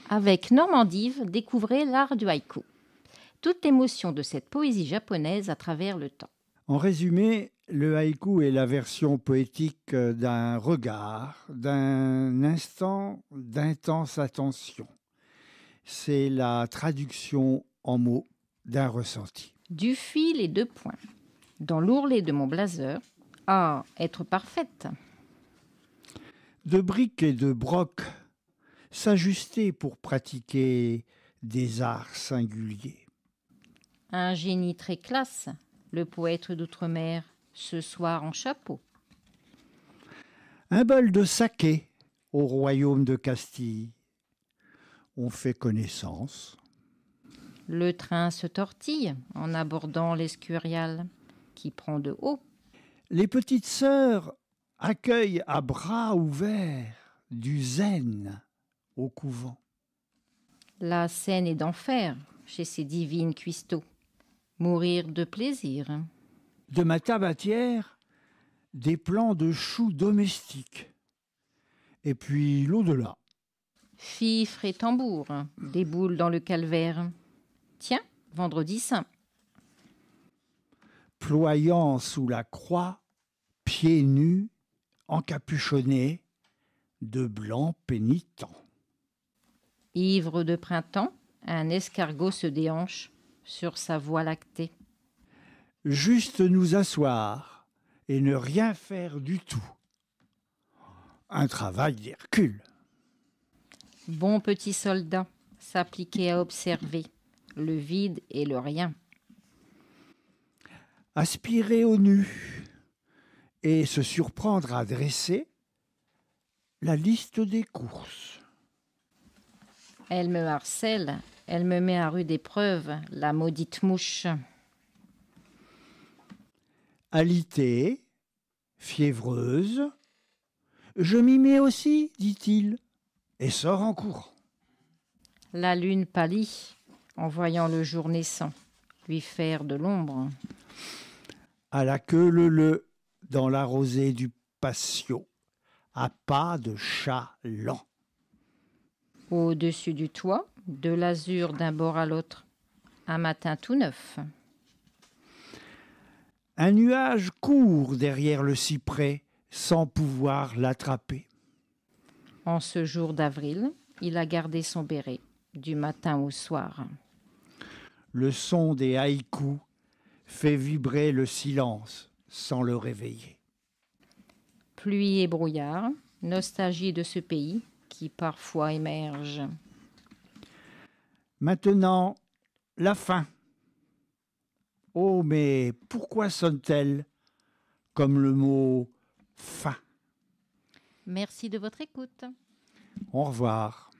Avec Normandive, découvrez l'art du haïku. Toute l'émotion de cette poésie japonaise à travers le temps. En résumé, le haïku est la version poétique d'un regard, d'un instant d'intense attention. C'est la traduction en mots d'un ressenti. Du fil et 2 points. Dans l'ourlet de mon blazer, ah, être parfaite. De briques et de broc, s'ajuster pour pratiquer des arts singuliers. Un génie très classe, le poète d'outre-mer, ce soir en chapeau. Un bol de saké au royaume de Castille. On fait connaissance. Le train se tortille en abordant l'Escurial, qui prend de haut. Les petites sœurs accueillent à bras ouverts du zen au couvent. La scène est d'enfer chez ces divines cuistots. Mourir de plaisir. De ma tabatière, des plants de choux domestiques. Et puis l'au-delà. Fifre et tambour déboulent dans le calvaire. Tiens, vendredi saint. Ployant sous la croix, pieds nus, encapuchonnés, de blancs pénitents. Ivre de printemps, un escargot se déhanche sur sa voie lactée. Juste nous asseoir et ne rien faire du tout. Un travail d'Hercule. Bon petit soldat s'appliquer à observer le vide et le rien. Aspirer au nu et se surprendre à dresser la liste des courses. Elle me harcèle, elle me met à rude épreuve, la maudite mouche. Alitée, fiévreuse, je m'y mets aussi, dit-il, et sort en courant. La lune pâlit en voyant le jour naissant lui faire de l'ombre. À la queue leu dans la rosée du patio, à pas de chat lent. Au-dessus du toit, de l'azur d'un bord à l'autre, un matin tout neuf. Un nuage court derrière le cyprès sans pouvoir l'attraper. En ce jour d'avril, il a gardé son béret du matin au soir. Le son des haïkus fait vibrer le silence sans le réveiller. Pluie et brouillard, nostalgie de ce pays qui parfois émerge. Maintenant, la fin. Oh, mais pourquoi sonne-t-elle comme le mot fin? Merci de votre écoute. Au revoir.